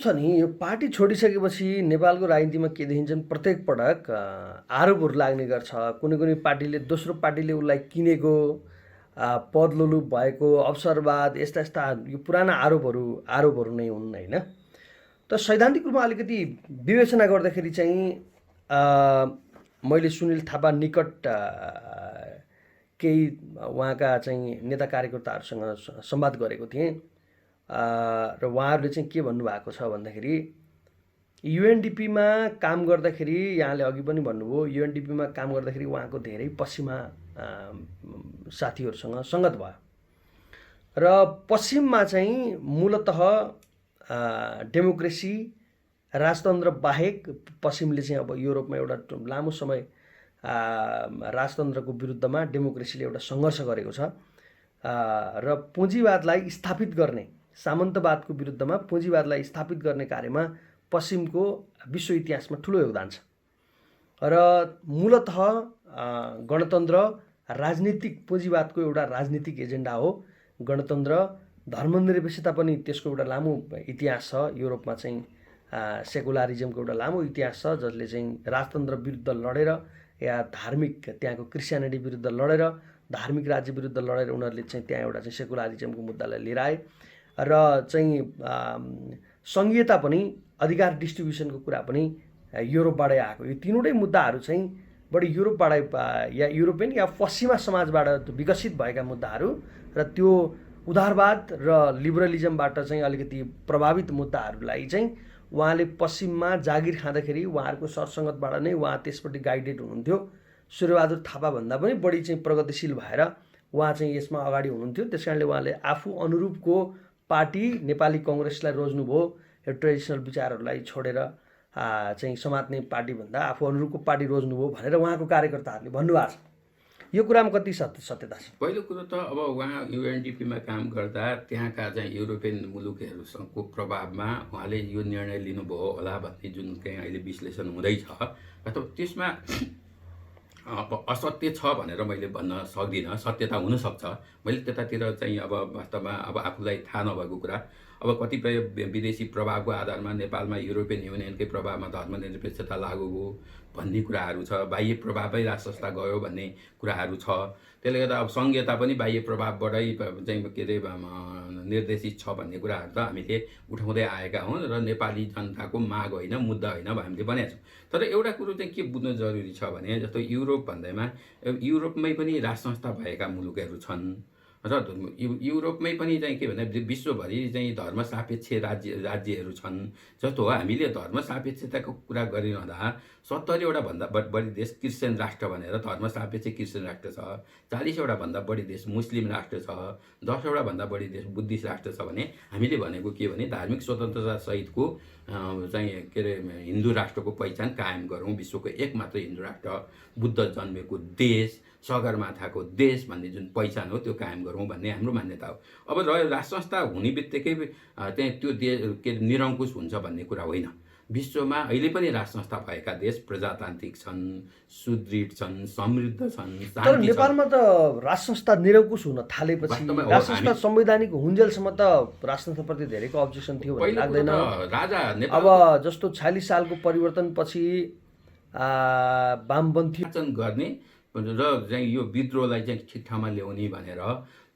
छ नि यो पार्टी छोडिसकेपछि नेपालको राजनीतिमा के देखिन्छन् प्रत्येक पटक आरोपहरू लाग्ने गर्छ। कुनै कुनै पार्टीले दोस्रो पार्टीले उसलाई किनेको, पद लोलुप भएको, अवसरवाद यस्ता यस्ता यो पुराना आरोपहरू नै हुन् होइन। त सैद्धान्तिक रूपमा अलिकति विवेचना गर्दाखेरि चाहिँ मैले सुनिल थापा निकट केही उहाँका चाहिँ नेता कार्यकर्ताहरूसँग संवाद गरेको थिएँ र उहाँहरूले चाहिँ के भन्नुभएको छ भन्दाखेरि युएनडिपीमा काम गर्दाखेरि यहाँले अघि पनि भन्नुभयो युएनडिपीमा काम गर्दाखेरि उहाँको धेरै पश्चिमा साथीहरूसँग सङ्गत भयो र पश्चिममा चाहिँ मूलतः डेमोक्रेसी राजतन्त्र बाहेक पश्चिमले चाहिँ अब युरोपमा एउटा लामो समय राजतन्त्रको विरुद्धमा डेमोक्रेसीले एउटा सङ्घर्ष गरेको छ र पुँजीवादलाई स्थापित गर्ने सामन्तवादको विरुद्धमा पुँजीवादलाई स्थापित गर्ने कार्यमा पश्चिमको विश्व इतिहासमा ठुलो योगदान छ र मूलतः गणतन्त्र राजनीतिक पुँजीवादको एउटा राजनीतिक एजेन्डा हो। गणतन्त्र धर्मनिरपेक्षता पनि त्यसको एउटा लामो इतिहास छ। युरोपमा चाहिँ सेकुलरिजमको एउटा लामो इतिहास छ जसले चाहिँ राजतन्त्र विरुद्ध लडेर या धार्मिक त्यहाँको क्रिस्चियनिटी विरुद्ध लडेर धार्मिक राज्य विरुद्ध लडेर उनीहरूले चाहिँ त्यहाँ एउटा चाहिँ सेकुलरिजमको मुद्दालाई लिएर आए र चाहिँ सङ्घीयता पनि अधिकार डिस्ट्रिब्युसनको कुरा पनि युरोपबाटै आएको। यो तीनवटै मुद्दाहरू चाहिँ बढी युरोपबाटै या युरोपियन या पश्चिमा समाजबाट विकसित भएका मुद्दाहरू र त्यो उदारवाद र लिबरलिजमबाट चाहिँ अलिकति प्रभावित मुद्दाहरूलाई चाहिँ उहाँले पश्चिममा जागिर खाँदाखेरि उहाँहरूको सरसङ्गतबाट नै उहाँ त्यसपट्टि गाइडेड हुनुहुन्थ्यो। सूर्यबहादुर थापाभन्दा पनि बढी चाहिँ प्रगतिशील भएर उहाँ चाहिँ यसमा अगाडि हुनुहुन्थ्यो। त्यस कारणले उहाँले आफू अनुरूपको पार्टी नेपाली कङ्ग्रेसलाई रोज्नुभयो। यो ट्रेडिसनल विचारहरूलाई छोडेर चाहिँ समात्ने पार्टीभन्दा आफू अनुरूपको पार्टी रोज्नुभयो भनेर उहाँको कार्यकर्ताहरूले भन्नुभएको छ। यो कुरामा कति सत्यता छ? पहिलो कुरो त अब उहाँ युएनडिपीमा काम गर्दा त्यहाँका चाहिँ युरोपियन मुलुकहरूसँगको प्रभावमा उहाँले यो निर्णय लिनुभयो होला भन्ने जुन चाहिँ अहिले विश्लेषण हुँदैछ अथवा त्यसमा असत्य छ भनेर मैले भन्न सक्दिनँ। सत्यता हुनसक्छ। मैले त्यतातिर चाहिँ अब वास्तवमा अब आफूलाई थाहा नभएको कुरा अब कतिपय विदेशी प्रभावको आधारमा नेपालमा युरोपियन युनियनकै प्रभावमा धर्मनिरपेक्षता लागू हो भन्ने कुराहरू छ। बाह्य प्रभावै राज संस्था गयो भन्ने कुराहरू छ। त्यसले गर्दा अब सङ्घीयता पनि बाह्य प्रभावबाटै चाहिँ के अरे निर्देशित छ भन्ने कुराहरू त हामीले उठाउँदै आएका हौँ र नेपाली जनताको माग होइन मुद्दा होइन हामीले भनेका छौँ। तर एउटा कुरो चाहिँ के बुझ्न जरुरी छ भने जस्तो युरोप भन्दैमा युरोपमै पनि राज संस्था भएका मुलुकहरू छन् र युरोपमै पनि चाहिँ के भन्दा विश्वभरि चाहिँ धर्मसापेक्ष राज्यहरू छन्। जस्तो हो हामीले धर्मसापेक्षताको कुरा गरिरहँदा 70वटा भन्दा बढी देश क्रिस्चियन राष्ट्र भनेर धर्मसापेक्ष क्रिस्चियन राष्ट्र छ। 40वटा भन्दा बढी देश मुस्लिम राष्ट्र छ। 10वटा भन्दा बढी देश बुद्धिस्ट राष्ट्र छ भने हामीले भनेको के भने धार्मिक स्वतन्त्रता सहितको चाहिँ के अरे हिन्दू राष्ट्रको पहिचान कायम गरौँ। विश्वको एकमात्र हिन्दू राष्ट्र बुद्ध जन्मेको देश सगरमाथाको देश भन्ने जुन पहिचान हो त्यो कायम गरौँ भन्ने हाम्रो मान्यता हो। अब रह्यो राज संस्था हुने बित्तिकै चाहिँ त्यो देश के निरङ्कुश हुन्छ भन्ने कुरा होइन। विश्वमा अहिले पनि राज संस्था भएका देश प्रजातान्त्रिक छन्, सुदृढ छन्, समृद्ध छन्। तर नेपालमा त राज संस्था निरङ्कुश हुन थालेपछि राज संस्था संवैधानिक हुन्जेलसम्म त राज संस्थाप्रति धेरैको अब्जेक्सन थियो भन्ने लाग्दैन? राजा अब जस्तो 46 सालको परिवर्तनपछि वामपन्थी गर्ने र चाहिँ यो विद्रोहलाई चाहिँ ठिक ठाउँमा ल्याउने भनेर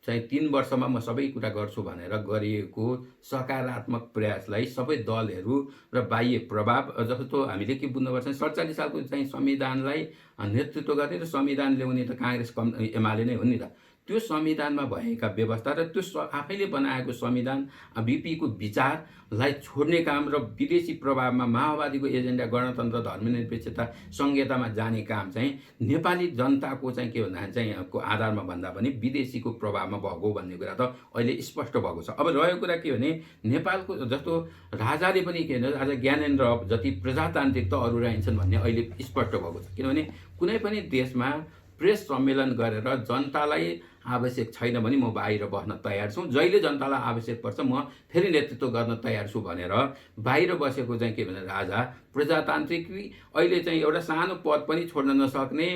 चाहिँ 3 वर्षमा म सबै कुरा गर्छु भनेर गरिएको सकारात्मक प्रयासलाई सबै दलहरू र बाह्य प्रभाव जस्तो हामीले के बुझ्नुपर्छ 47 सालको चाहिँ संविधानलाई नेतृत्व गर्ने र संविधान ल्याउने त काङ्ग्रेस एमाले नै हो नि त। त्यो संविधानमा भएका व्यवस्था र त्यो आफैले बनाएको संविधान बिपीको विचारलाई छोड्ने काम र विदेशी प्रभावमा माओवादीको एजेन्डा गणतन्त्र धर्मनिरपेक्षता सङ्घीयतामा जाने काम चाहिँ नेपाली जनताको चाहिँ के भन्दा चाहिँ को आधारमा भन्दा पनि विदेशीको प्रभावमा भएको भन्ने कुरा त अहिले स्पष्ट भएको छ। अब रहेको कुरा के भने नेपालको जस्तो राजाले पनि के भन्छ आज ज्ञानेन्द्र जति प्रजातान्त्रिक त अरू रहन्छन् भन्ने अहिले स्पष्ट भएको छ। किनभने कुनै पनि देशमा प्रेस सम्मेलन गरेर जनतालाई आवश्यक छैन भने म बाहिर बस्न तयार छु, जहिले जनतालाई आवश्यक पर्छ म फेरि नेतृत्व गर्न तयार छु भनेर बाहिर बसेको चाहिँ के भने राजा प्रजातान्त्रिक अहिले चाहिँ एउटा सानो पद पनि छोड्न नसक्ने,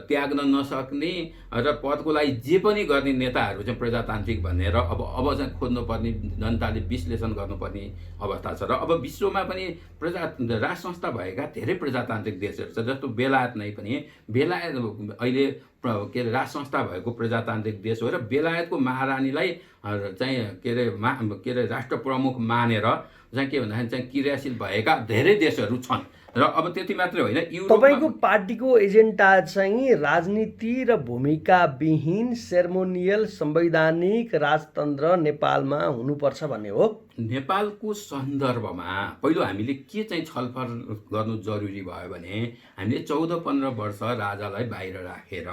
त्याग्न नसक्ने र पदको लागि जे पनि गर्ने नेताहरू चाहिँ प्रजातान्त्रिक भनेर अब चाहिँ खोज्नुपर्ने, जनताले विश्लेषण गर्नुपर्ने अवस्था छ। र अब विश्वमा पनि राज संस्था भएका धेरै प्रजातान्त्रिक देशहरू छ, जस्तो बेलायत नै पनि, बेलायत अहिले के अरे राज संस्था भएको प्रजातान्त्रिक देश हो र बेलायतको महारानीलाई चाहिँ के अरे राष्ट्र प्रमुख मानेर चाहिँ के भन्दाखेरि चाहिँ क्रियाशील भएका धेरै देशहरू छन्। र अब त्यति मात्रै होइन, तपाईँको पार्टीको एजेन्डा चाहिँ राजनीति र भूमिका विहीन सेरेमोनियल संवैधानिक राजतन्त्र नेपालमा हुनुपर्छ भन्ने हो। नेपालको सन्दर्भमा पहिलो हामीले के चाहिँ छलफल गर्नु जरुरी भयो भने हामीले 14-15 वर्ष राजालाई बाहिर राखेर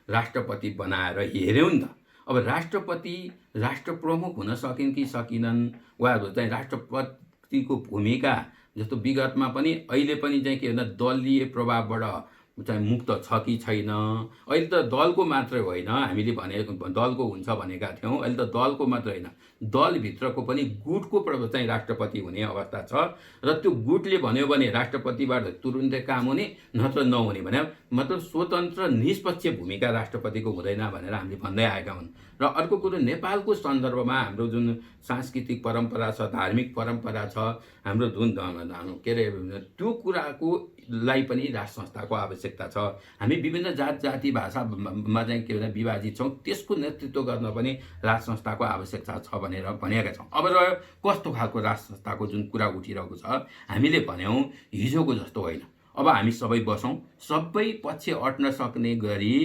राष्ट्रपति बनाएर हेऱ्यौँ नि त। अब राष्ट्रपति राष्ट्र प्रमुख हुन सकिन् कि सकिनन्, वा चाहिँ राष्ट्रपतिको भूमिका जस्तो विगतमा पनि अहिले पनि चाहिँ के भन्दा दलीय प्रभावबाट चाहिँ मुक्त छ कि छैन। अहिले त दलको मात्रै होइन, हामीले भने दलको हुन्छ भनेका थियौँ, अहिले त दलको मात्रै होइन, दलभित्रको पनि गुटको चाहिँ राष्ट्रपति हुने अवस्था छ। र त्यो गुटले भन्यो भने राष्ट्रपतिबाट तुरुन्तै काम हुने, नत्र नहुने भने मतलब स्वतन्त्र निष्पक्ष भूमिका राष्ट्रपतिको हुँदैन भनेर हामीले भन्दै आएका हुन्। र अर्को कुरो, नेपालको सन्दर्भमा हाम्रो जुन सांस्कृतिक परम्परा छ, धार्मिक परम्परा छ, हाम्रो जुन के अरे त्यो कुराको लाई पनि राज संस्थाको आवश्यकता छ। हामी विभिन्न जात जाति भाषामा चाहिँ के भन्छ विभाजित छौँ, त्यसको नेतृत्व गर्न पनि राज संस्थाको आवश्यकता छ भनेर भनेका छौँ। अब रह्यो कस्तो खालको राज संस्थाको जुन कुरा उठिरहेको छ, हामीले भन्यौँ हिजोको जस्तो होइन। अब हामी सबै बसौँ, सबै पक्ष अट्न सक्ने गरी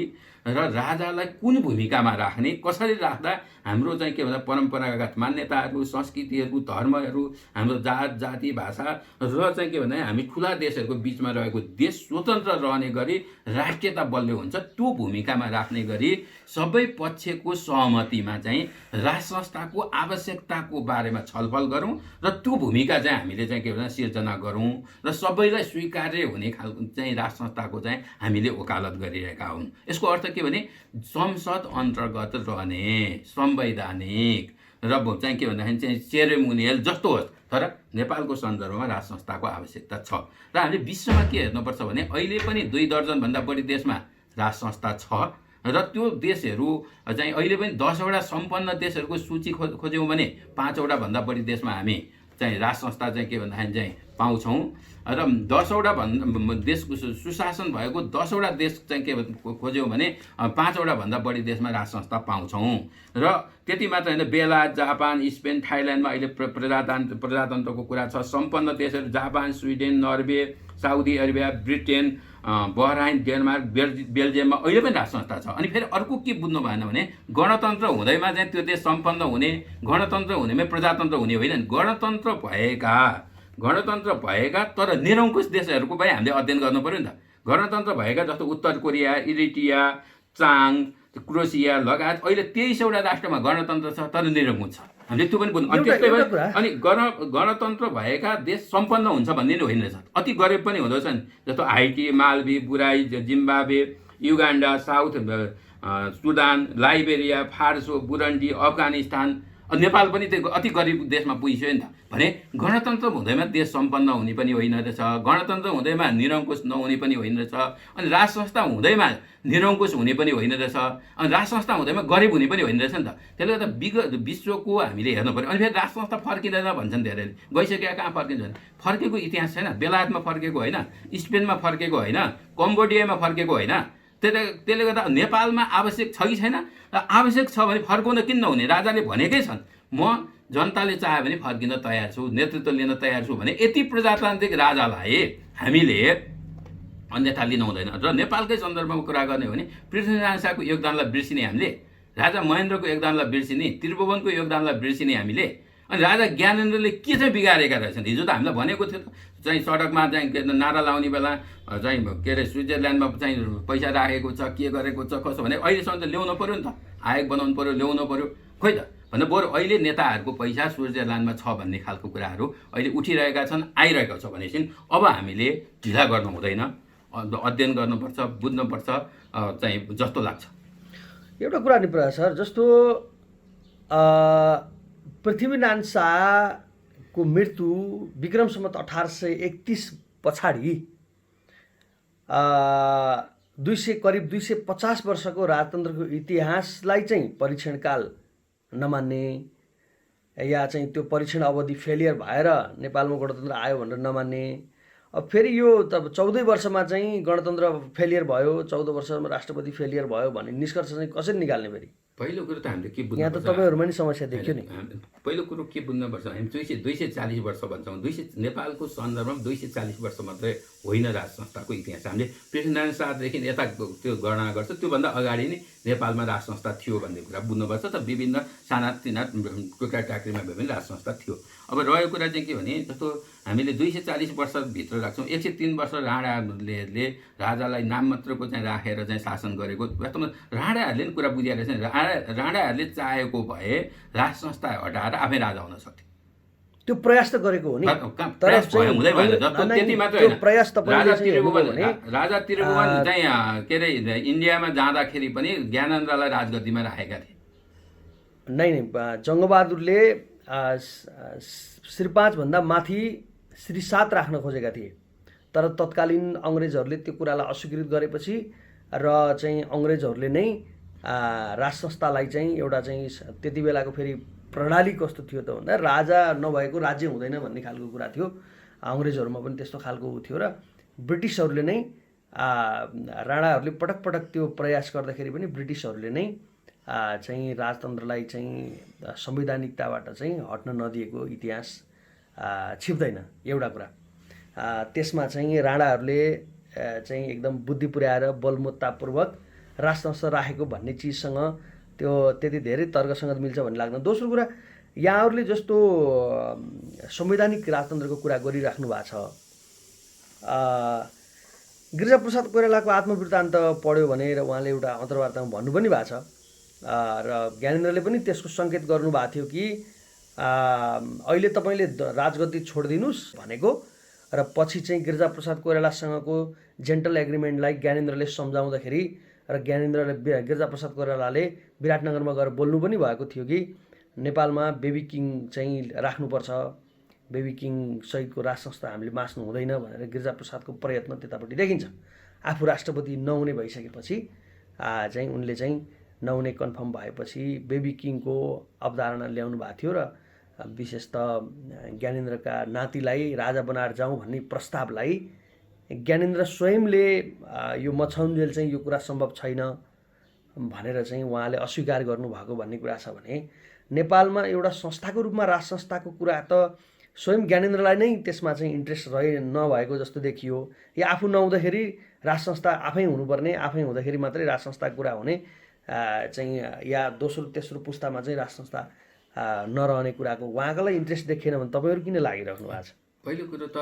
र राजालाई कुन भूमिकामा राख्ने, कसरी राख्दा हाम्रो चाहिँ के भन्छ परम्परागत मान्यताहरू, संस्कृतिहरू, धर्महरू, हाम्रो जात जाति भाषा र चाहिँ के भन्दा हामी ठुला देशहरूको बिचमा रहेको देश स्वतन्त्र रहने गरी राष्ट्रियता बलियो हुन्छ, त्यो भूमिकामा राख्ने गरी सबै पक्षको सहमतिमा चाहिँ राज संस्थाको आवश्यकताको बारेमा छलफल गरौँ र त्यो भूमिका चाहिँ हामीले चाहिँ के भन्छ सिर्जना गरौँ र सबैलाई स्वीकार्य हुने खालको चाहिँ राज संस्थाको चाहिँ हामीले वकालत गरिरहेका हुन्। यसको अर्थ के भने संसद अन्तर्गत रहने संवैधानिक र चाहिँ के भन्दाखेरि चाहिँ सेरेमोनियल जस्तो होस्, तर नेपालको सन्दर्भमा राज संस्थाको आवश्यकता छ। र हामीले विश्वमा के हेर्नुपर्छ भने अहिले पनि 2 दर्जनभन्दा बढी देशमा राज संस्था छ र त्यो देशहरू चाहिँ अहिले पनि 10 वटा सम्पन्न देशहरूको सूची खोज्यौँ भने 5 वटा भन्दा बढी देशमा हामी चाहिँ राज संस्था चाहिँ के भन्दाखेरि चाहिँ पाउँछौँ। र 10 वटा देशको सुशासन भएको 10 वटा देश चाहिँ के खोज्यौँ भने 5 वटा भन्दा बढी देशमा राज संस्था पाउँछौँ। र त्यति मात्र होइन, बेलायत, जापान, स्पेन, थाइल्यान्डमा अहिले प्रजातन्त्रको कुरा छ। सम्पन्न देशहरू Japan, Sweden, Norway, Saudi Arabia, Britain, Bahrain, Denmark, बेल्जियममा अहिले पनि राज संस्था छ। अनि फेरि अर्को के बुझ्नु भएन भने गणतन्त्र हुँदैमा चाहिँ त्यो देश सम्पन्न हुने, गणतन्त्र हुनेमै प्रजातन्त्र हुने होइन। गणतन्त्र भएका तर निरङ्कुश देशहरूको पनि हामीले अध्ययन गर्नु पर्यो नि त। गणतन्त्र भएका जस्तो उत्तर कोरिया, इरिट्रिया, चाङ, क्रोसिया लगायत अहिले 23 वटा राष्ट्रमा गणतन्त्र छ तर निरङ्कुश छ। हामीले त्यो पनि बुझ्नु। अनि त्यस्तै अनि गणतन्त्र भएका देश सम्पन्न हुन्छ भन्ने नै होइन रहेछ, अति गरिब पनि हुँदो रहेछन्, जस्तो हाइटी, मालवी, बुराई, Zimbabwe, Uganda, South Sudan, Liberia, फारसो, बुरन्डी, अफगानिस्तान। नेपाल पनि त्यो अति गरिब देशमा पुगिसक्यो नि त। भने गणतन्त्र हुँदैमा देश सम्पन्न हुने पनि होइन रहेछ, गणतन्त्र हुँदैमा निरङ्कुश नहुने पनि होइन रहेछ, अनि राज संस्था हुँदैमा निरङ्कुश हुने पनि होइन रहेछ, अनि राज संस्था हुँदैमा गरिब हुने पनि होइन रहेछ नि त। त्यसले गर्दा विश्वको हामीले हेर्नु पर्यो। अनि फेरि राज संस्था फर्किँदैन भन्छन् धेरैले, गइसकेका कहाँ फर्किन्छ भने फर्केको इतिहास छैन। बेलायतमा फर्केको होइन, स्पेनमा फर्केको होइन, कम्बोडियामा फर्केको होइन। त्यसले गर्दा नेपालमा आवश्यक छ कि छैन, र आवश्यक छ भने फर्काउन किन नहुने? राजाले भनेकै छन् म जनताले चाह्यो भने फर्किन तयार छु, नेतृत्व लिन तयार छु भने यति प्रजातान्त्रिक राजालाई हामीले अन्यथा लिनु हुँदैन। र नेपालकै सन्दर्भमा कुरा गर्ने हो भने पृथ्वीनारायण शाहको योगदानलाई बिर्सिने हामीले, राजा महेन्द्रको योगदानलाई बिर्सिने, त्रिभुवनको योगदानलाई बिर्सिने हामीले, अनि राजा ज्ञानेन्द्रले के चाहिँ बिगारेका रहेछन्? हिजो त हामीलाई भनेको थियो चाहिँ सडकमा चाहिँ नारा लाउने बेला चाहिँ के अरे स्विजरल्यान्डमा चाहिँ पैसा राखेको छ, के गरेको छ, कसो भने अहिलेसम्म त ल्याउनु पऱ्यो नि त, आयोग बनाउनु पऱ्यो, ल्याउनु पऱ्यो, खोइ त भन्दा बरु अहिले नेताहरूको पैसा स्विजरल्यान्डमा छ भन्ने खालको कुराहरू अहिले उठिरहेका छन्, आइरहेको छ भनेपछि अब हामीले ढिला गर्नु हुँदैन, अध्ययन गर्नुपर्छ, बुझ्नुपर्छ चाहिँ जस्तो लाग्छ। एउटा कुरा नि प्रयास सर, जस्तो पृथ्वीनारायण शाहको मृत्यु विक्रम सम्वत 1831 पछाडि करिब 250 वर्षको राजतन्त्रको इतिहासलाई चाहिँ परीक्षणकाल नमान्ने या चाहिँ त्यो परीक्षण अवधि फेलियर भएर नेपालमा गणतन्त्र आयो भनेर नमान्ने, अब फेरि यो त 14 वर्षमा चाहिँ गणतन्त्र फेलियर भयो, 14 वर्षमा राष्ट्रपति फेलियर भयो भन्ने निष्कर्ष चाहिँ कसरी निकाल्ने? फेरि पहिलो कुरो त हामीले के बुझ्नु यहाँ त तपाईँहरूमा नि समस्या देखियो नि। पहिलो कुरो के बुझ्नुपर्छ, हामी 240 वर्ष भन्छौँ। नेपालको सन्दर्भमा 240 वर्ष मात्रै होइन राज संस्थाको इतिहास। हामीले पृथ्वीनारायण शाहदेखि यता त्यो गणना गर्छ, त्योभन्दा अगाडि नै नेपालमा राज संस्था थियो भन्ने कुरा बुझ्नुपर्छ। त विभिन्न सानातिना टुक्रा टाक्रीमा भए पनि राज संस्था थियो। अब रहेको कुरा चाहिँ के भने, जस्तो हामीले 240 वर्षभित्र राख्छौँ, 103 वर्ष राणाहरूले राजालाई नाम मात्रको चाहिँ राखेर चाहिँ शासन गरेको। वास्तवमा राणाहरूले पनि कुरा बुझिरहेको छ। राणाहरूले चाहेको भए राज संस्था हटाएर आफै राजा हुन सक्थ्यो। त्यो प्रयास त गरेको हो नि, तर त्यति मात्रै होइन। प्रयास राजा त्रिभुवन चाहिँ के अरे इन्डियामा जाँदाखेरि पनि ज्ञानेन्द्रलाई राजगद्दीमा राखेका थिए। नै जङ्गबहादुरले श्री 5 भन्दा माथि श्री 7 राख्न खोजेका थिए, तर तत्कालीन अङ्ग्रेजहरूले त्यो कुरालाई अस्वीकृत गरेपछि र चाहिँ अङ्ग्रेजहरूले नै राज संस्थालाई चाहिँ एउटा चाहिँ त्यति बेलाको फेरि प्रणाली कस्तो थियो त भन्दा राजा नभएको राज्य हुँदैन भन्ने खालको कुरा थियो। अङ्ग्रेजहरूमा पनि त्यस्तो खालको थियो र ब्रिटिसहरूले नै राणाहरूले पटक पटक त्यो प्रयास गर्दाखेरि पनि ब्रिटिसहरूले नै चाहिँ राजतन्त्रलाई चाहिँ संवैधानिकताबाट चाहिँ हट्न नदिएको इतिहास छिप्दैन। एउटा कुरा त्यसमा चाहिँ राणाहरूले चाहिँ एकदम बुद्धि पुर्याएर बलमुत्तापूर्वक राज संस्था राखेको भन्ने चिजसँग त्यो त्यति धेरै तर्कसँग मिल्छ भन्ने लाग्दैन। दोस्रो कुरा, यहाँहरूले जस्तो संवैधानिक राजतन्त्रको कुरा गरिराख्नु भएको छ, गिरिजाप्रसाद कोइरालाको आत्मवृत्तान्त पढ्यो भने र उहाँले एउटा अन्तर्वार्तामा भन्नु पनि भएको छ र ज्ञानेन्द्रले पनि त्यसको सङ्केत गर्नुभएको थियो कि अहिले तपाईँले राजगद्दी छोडिदिनुहोस् भनेको र पछि चाहिँ गिरिजाप्रसाद कोइरालासँगको जेन्टल एग्रिमेन्टलाई ज्ञानेन्द्रले सम्झाउँदाखेरि र गिरिजाप्रसाद कोइरालाले विराटनगरमा गएर बोल्नु पनि भएको थियो कि नेपालमा बेबी किङ चाहिँ राख्नुपर्छ, बेबी किङ सहितको राज संस्था हामीले मास्नु हुँदैन भनेर गिरिजाप्रसादको प्रयत्न त्यतापट्टि देखिन्छ। आफू राष्ट्रपति नहुने भइसकेपछि चाहिँ उनले चाहिँ नहुने कन्फर्म भएपछि बेबी किङको अवधारणा ल्याउनु भएको थियो र विशेष त ज्ञानेन्द्रका नातिलाई राजा बनाएर जाउँ भन्ने प्रस्तावलाई ज्ञानेन्द्र स्वयंले यो मछाउन्जेल चाहिँ यो कुरा सम्भव छैन भनेर चाहिँ उहाँले अस्वीकार गर्नुभएको भन्ने कुरा छ भने नेपालमा एउटा संस्थाको रूपमा राज संस्थाको कुरा त स्वयं ज्ञानेन्द्रलाई नै त्यसमा चाहिँ इन्ट्रेस्ट नभएको जस्तो देखियो। या आफू नहुँदाखेरि राज संस्था आफै हुनुपर्ने, आफै हुँदाखेरि मात्रै राज संस्थाको कुरा हुने चाहिँ या दोस्रो तेस्रो पुस्तामा चाहिँ राज संस्था नरहने कुराको उहाँकोलाई इन्ट्रेस्ट देखिएन भने तपाईँहरू किन लागिराख्नु भएको छ? पहिलो कुरो त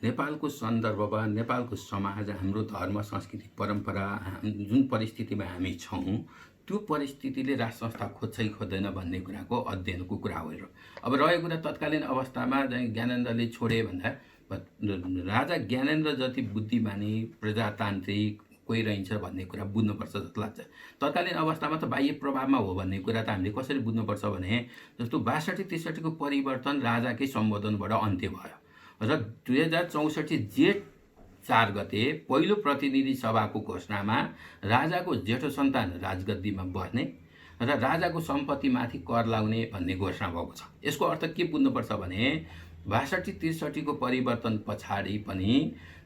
नेपालको सन्दर्भमा नेपालको समाज, हाम्रो धर्म संस्कृति परम्परा, जुन परिस्थितिमा हामी छौँ त्यो परिस्थितिले राज संस्था खोज्छ खोज्दैन भन्ने कुराको अध्ययनको कुरा हो। अब रहेको कुरा तत्कालीन अवस्थामा ज्ञानेन्द्रले छोडे भन्दा राजा ज्ञानेन्द्र जति बुद्धिमानी प्रजातान्त्रिक कोही रहन्छ भन्ने कुरा बुझ्नुपर्छ जस्तो लाग्छ। तत्कालीन अवस्थामा त बाह्य प्रभावमा हो भन्ने कुरा त हामीले कसरी बुझ्नुपर्छ भने, जस्तो 62-63 को परिवर्तन राजाकै सम्बोधनबाट अन्त्य भयो र 2064 जेठ 4 गते पहिलो प्रतिनिधि सभाको घोषणामा राजाको जेठो सन्तान राजगद्दीमा बस्ने र राजाको सम्पत्तिमाथि कर लाउने भन्ने घोषणा भएको छ। यसको अर्थ के बुझ्नुपर्छ भने 62-63 को परिवर्तन पछाडि पनि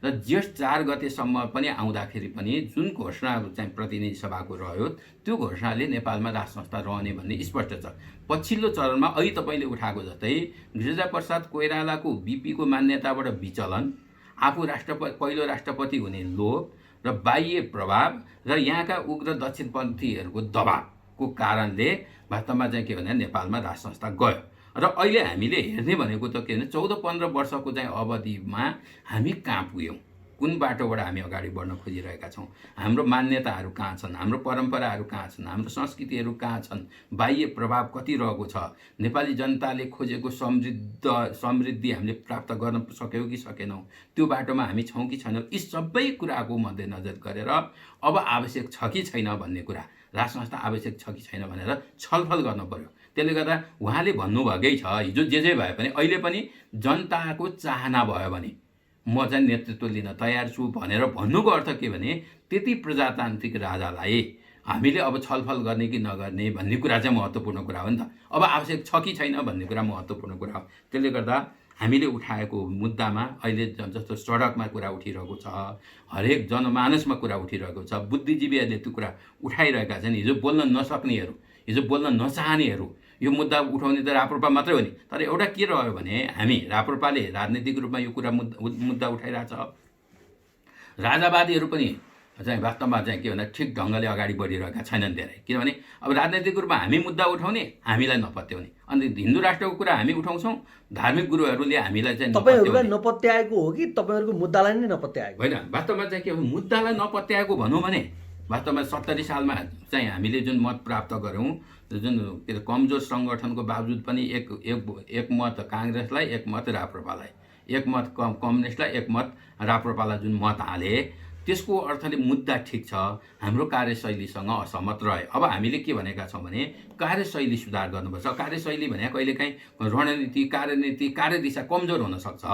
र जेठ 4 गतेसम्म पनि आउँदाखेरि पनि जुन घोषणा चाहिँ प्रतिनिधि सभाको रह्यो त्यो घोषणाले नेपालमा राज संस्था रहने भन्ने स्पष्ट छ। पछिल्लो चरणमा अहिले तपाईँले उठाएको जस्तै गिरिजाप्रसाद कोइरालाको बीपीको मान्यताबाट विचलन, आफू पहिलो राष्ट्रपति हुने लोभ र बाह्य प्रभाव र यहाँका उग्र दक्षिणपन्थीहरूको दबावको कारणले वास्तवमा चाहिँ के भने नेपालमा राज संस्था गयो। र अहिले हामीले हेर्ने भनेको त के भने 14-15 वर्षको चाहिँ अवधिमा हामी कहाँ पुग्यौँ? कुन बाटोबाट हामी अगाडि बढ्न खोजिरहेका छौँ, हाम्रो मान्यताहरू कहाँ छन्, हाम्रो परम्पराहरू कहाँ छन्, हाम्रो संस्कृतिहरू कहाँ छन्, बाह्य प्रभाव कति रहेको छ, नेपाली जनताले खोजेको समृद्धि हामीले प्राप्त गर्न सक्यौँ कि सकेनौँ, त्यो बाटोमा हामी छौँ कि छैनौँ, यी सबै कुराको मध्यनजर गरेर अब आवश्यक छ कि छैन भन्ने कुरा, राज संस्था आवश्यक छ कि छैन भनेर छलफल गर्नु पर्यो। त्यसले गर्दा उहाँले भन्नुभएकै छ, हिजो जे भए पनि अहिले पनि जनताको चाहना भयो भने म चाहिँ नेतृत्व लिन तयार छु भनेर भन्नुको अर्थ के भने त्यति प्रजातान्त्रिक राजालाई हामीले अब छलफल गर्ने कि नगर्ने भन्ने कुरा चाहिँ महत्त्वपूर्ण कुरा हो नि त। अब आवश्यक छ कि छैन भन्ने कुरा महत्त्वपूर्ण कुरा हो। त्यसले गर्दा हामीले उठाएको मुद्दामा अहिले जस्तो सडकमा कुरा उठिरहेको छ, हरेक जनमानसमा कुरा उठिरहेको छ, बुद्धिजीवीहरूले त्यो कुरा उठाइरहेका छन्। हिजो बोल्न नसक्नेहरू, हिजो बोल्न नचाहनेहरू यो मुद्दा उठाउने त राप्रपा मात्रै हो नि। तर एउटा के रह्यो भने हामी राप्रपाले राजनीतिक रूपमा यो कुरा मुद्दा उठाइरहेछ, राजावादीहरू पनि चाहिँ वास्तवमा चाहिँ के भन्दा ठिक ढङ्गले अगाडि बढिरहेका छैनन् धेरै। किनभने अब राजनैतिक रूपमा हामी मुद्दा उठाउने, हामीलाई नपत्याउने, अनि हिन्दू राष्ट्रको कुरा हामी उठाउँछौँ, धार्मिक गुरुहरूले हामीलाई चाहिँ तपाईँहरूलाई नपत्याएको हो कि तपाईँहरूको मुद्दालाई नै नपत्याएको? होइन, वास्तवमा चाहिँ के हो, मुद्दालाई नपत्याएको भनौँ भने वास्तवमा 70 सालमा चाहिँ हामीले जुन मत प्राप्त गऱ्यौँ, जुन कमजोर सङ्गठनको बावजुद पनि एक मत काङ्ग्रेसलाई, एक मत राप्रपालाई, एक मत कम्युनिस्टलाई, एक मत राप्रपालाई जुन मत हाले, त्यसको अर्थले मुद्दा ठिक छ, हाम्रो कार्यशैलीसँग असहमत रहे। अब हामीले के भनेका छौँ भने कार्यशैली सुधार गर्नुपर्छ। कार्यशैली भने कहिलेकाहीँ रणनीति, कार्यनीति, कार्यदिशा कमजोर हुनसक्छ।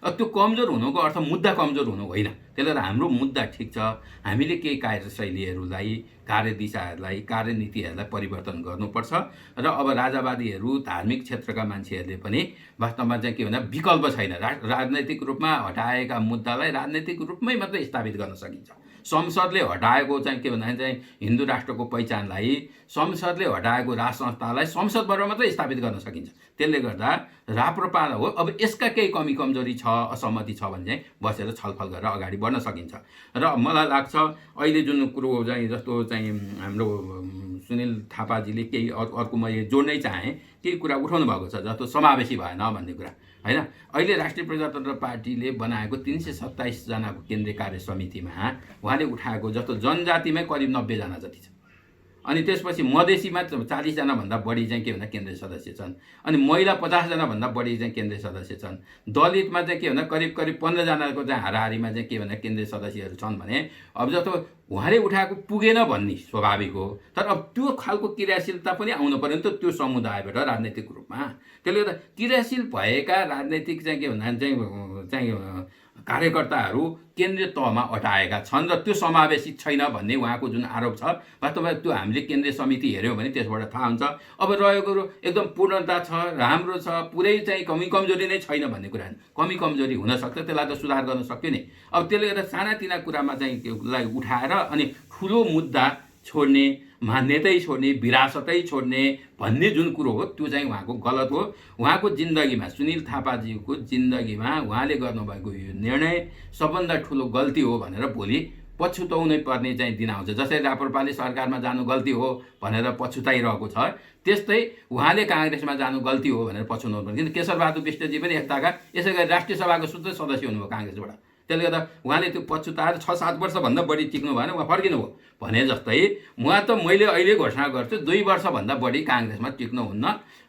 त्यो कमजोर हुनुको अर्थ मुद्दा कमजोर हुनु होइन। त्यसले गर्दा हाम्रो मुद्दा ठिक छ, हामीले केही कार्यशैलीहरूलाई, कार्यदिशाहरूलाई, कार्यनीतिहरूलाई परिवर्तन गर्नुपर्छ। र अब राजावादीहरू, धार्मिक क्षेत्रका मान्छेहरूले पनि वास्तवमा चाहिँ के भन्दा विकल्प छैन। राजनैतिक रूपमा हटाएका मुद्दालाई राजनैतिक रूपमै मात्रै स्थापित गर्न सकिन्छ। संसदले हटाएको चाहिँ के भन्दाखेरि चाहिँ हिन्दू राष्ट्रको पहिचानलाई, संसदले हटाएको राज संस्थालाई संसदबाट मात्रै स्थापित गर्न सकिन्छ। त्यसले गर्दा राप्रपा हो, अब यसका केही कमी कमजोरी छ, असहमति छ भने चाहिँ बसेर छलफल गरेर अगाडि बढ्न सकिन्छ। र मलाई लाग्छ अहिले जुन कुरो चाहिँ जस्तो चाहिँ हाम्रो सुनिल थापाजीले केही अर्को मैले जोड्नै चाहेँ, केही कुरा उठाउनु भएको छ जस्तो समावेशी भएन भन्ने कुरा होइन। अहिले राष्ट्रिय प्रजातन्त्र पार्टीले बनाएको 327 जनाको केन्द्रीय कार्य समितिमा उहाँले उठाएको जस्तो जनजातिमै करिब 90 जना जति छ, अनि त्यसपछि मधेसीमा 40 जनाभन्दा बढी चाहिँ के भन्दा केन्द्रीय सदस्य छन्, अनि महिला 50 जनाभन्दा बढी चाहिँ केन्द्रीय सदस्य छन्, दलितमा चाहिँ के भन्दा करिब 15 जनाको चाहिँ हाराहारीमा चाहिँ के भन्दा केन्द्रीय सदस्यहरू छन् भने अब जस्तो उहाँले उठाएको पुगेन भन्ने स्वाभाविक हो। तर अब त्यो खालको क्रियाशीलता पनि आउनु पर्यो नि त त्यो समुदायबाट राजनैतिक रूपमा। त्यसले गर्दा क्रियाशील भएका राजनैतिक चाहिँ के भन्दा चाहिँ कार्यकर्ताहरू केन्द्रीय तहमा अटाएका छन् र त्यो समावेशी छैन भन्ने उहाँको जुन आरोप छ, वास्तवमा त्यो हामीले केन्द्रीय समिति हेऱ्यौँ भने त्यसबाट थाहा हुन्छ। अब रहेको एकदम पूर्णता छ, राम्रो छ, पुरै चाहिँ कमी कमजोरी नै छैन भन्ने कुरा, कमी कमजोरी हुनसक्छ, त्यसलाई त सुधार गर्न सक्यो नि। अब त्यसले गर्दा सानातिना कुरामा चाहिँ त्यसलाई उठाएर अनि ठुलो मुद्दा छोड्ने, मान्यतै छोड्ने, विरासतै छोड्ने भन्ने जुन कुरो हो त्यो चाहिँ उहाँको गलत हो। उहाँको जिन्दगीमा, सुनिल थापाजीको जिन्दगीमा उहाँले गर्नुभएको यो निर्णय सबभन्दा ठुलो गल्ती हो भनेर भोलि पछुताउनै पर्ने चाहिँ दिन आउँछ। जसरी राप्रपाले सरकारमा जानु गल्ती हो भनेर पछुताइरहेको छ, त्यस्तै उहाँले काङ्ग्रेसमा जानु गल्ती हो भनेर पछुताउनु पर्ने। किन केशरबहादुर विष्टजी पनि एकताका यसै गरी राष्ट्रिय सभाको शुद्ध सदस्य हुनुभयो काङ्ग्रेसबाट। त्यसले गर्दा उहाँले त्यो पछुताएर 6-7 वर्षभन्दा बढी टिक्नु भएन, उहाँ फर्किनु भयो भने जस्तै उहाँ त मैले अहिले घोषणा गर्छु 2 वर्षभन्दा बढी काङ्ग्रेसमा टिक्नुहुन्न,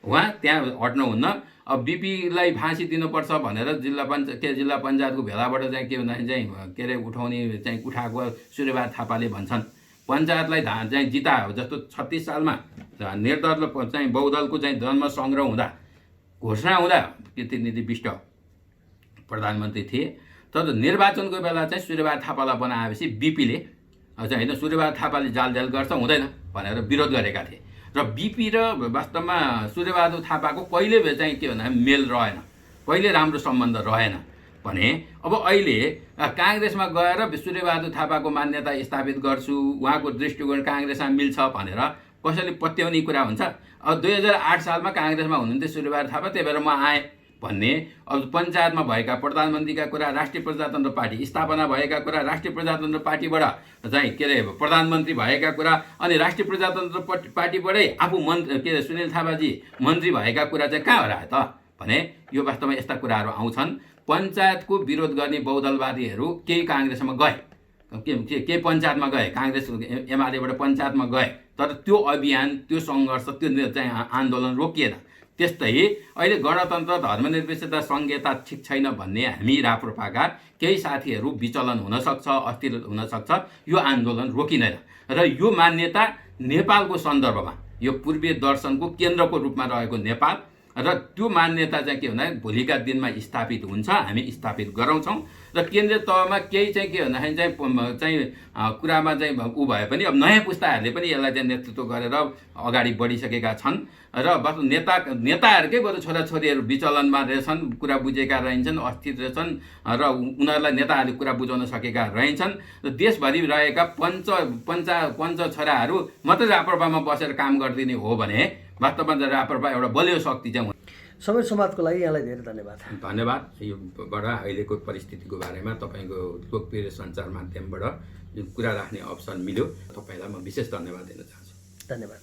उहाँ त्यहाँ हट्नुहुन्न। अब बिपीलाई फाँसी दिनुपर्छ भनेर जिल्ला पञ्चायतको भेलाबाट चाहिँ के भन्दाखेरि चाहिँ के अरे उठाउने चाहिँ उठाएको सूर्यबहादुर थापाले भन्छन्। पञ्चायतलाई चाहिँ जितायो जस्तो 36 सालमा निर्दल चाहिँ बहुदलको चाहिँ जन्म सङ्ग्रह हुँदा, घोषणा हुँदा कीर्तिनिधि विष्ट प्रधानमन्त्री थिए, तर निर्वाचनको बेला चाहिँ सूर्यबहादुर थापालाई बनाएपछि बिपीले चाहिँ होइन सूर्यबहादुर थापाले जालझेल गर्छ हुँदैन भनेर विरोध गरेका थिए। र बिपी र वास्तवमा सूर्यबहादुर थापाको कहिले चाहिँ के भन्दा मेल रहेन, कहिले राम्रो सम्बन्ध रहेन भने अब अहिले काङ्ग्रेसमा गएर सूर्यबहादुर थापाको मान्यता स्थापित गर्छु, उहाँको दृष्टिकोण काङ्ग्रेसमा मिल्छ भनेर कसैले पत्याउने कुरा हुन्छ। अब 2008 सालमा काङ्ग्रेसमा हुनुहुन्थ्यो सूर्यबहादुर थापा, त्यही भएर म आएँ भन्ने, अब पञ्चायतमा भएका प्रधानमन्त्रीका कुरा, राष्ट्रिय प्रजातन्त्र पार्टी स्थापना भएका कुरा, राष्ट्रिय प्रजातन्त्र पार्टीबाट चाहिँ के अरे प्रधानमन्त्री भएका कुरा, अनि राष्ट्रिय प्रजातन्त्र पार्टीबाटै आफू के अरे सुनिल थापाजी मन्त्री भएका कुरा चाहिँ कहाँ हरायो त भने यो वास्तवमा यस्ता कुराहरू आउँछन्। पञ्चायतको विरोध गर्ने बहुदलवादीहरू केही काङ्ग्रेसमा गए, केही पञ्चायतमा गए, काङ्ग्रेस एमालेबाट पञ्चायतमा गए, तर त्यो अभियान, त्यो सङ्घर्ष, त्यो चाहिँ आन्दोलन रोकिएन। त्यस्तै अहिले गणतन्त्र, धर्मनिरपेक्षता, सङ्घीयता ठिक छैन भन्ने हामी राप्रपाका केही साथीहरू विचलन हुनसक्छ, अस्थिर हुनसक्छ, यो आन्दोलन रोकिँदैन। र यो मान्यता नेपालको सन्दर्भमा, यो पूर्वीय दर्शनको केन्द्रको रूपमा रहेको नेपाल र त्यो मान्यता चाहिँ के भन्दा भोलिका दिनमा स्थापित हुन्छ, हामी स्थापित गराउँछौँ। र केन्द्रीय तहमा केही चाहिँ के भन्दाखेरि चाहिँ कुरामा चाहिँ ऊ भए पनि अब नयाँ पुस्ताहरूले पनि यसलाई चाहिँ नेतृत्व गरेर अगाडि बढिसकेका छन्। र बस नेताहरूकै बरु छोराछोरीहरू विचलनमा रहेछन्, कुरा बुझेका रहन्छन्, अस्थिर रहेछन् र उनीहरूलाई नेताहरूले कुरा बुझाउन सकेका रहन्छन्। र देशभरि रहेका पञ्च छोराहरू मात्रै राप्रपामा बसेर काम गरिदिने हो भने वास्तवमा राप्रपा एउटा बलियो शक्ति चाहिँ हुन्छ। समय समाजको लागि यहाँलाई धेरै धन्यवाद। धन्यवाद। योबाट अहिलेको परिस्थितिको बारेमा तपाईँको लोकप्रिय सञ्चार माध्यमबाट जुन कुरा राख्ने अवसर मिल्यो, तपाईँलाई म विशेष धन्यवाद दिन चाहन्छु। धन्यवाद।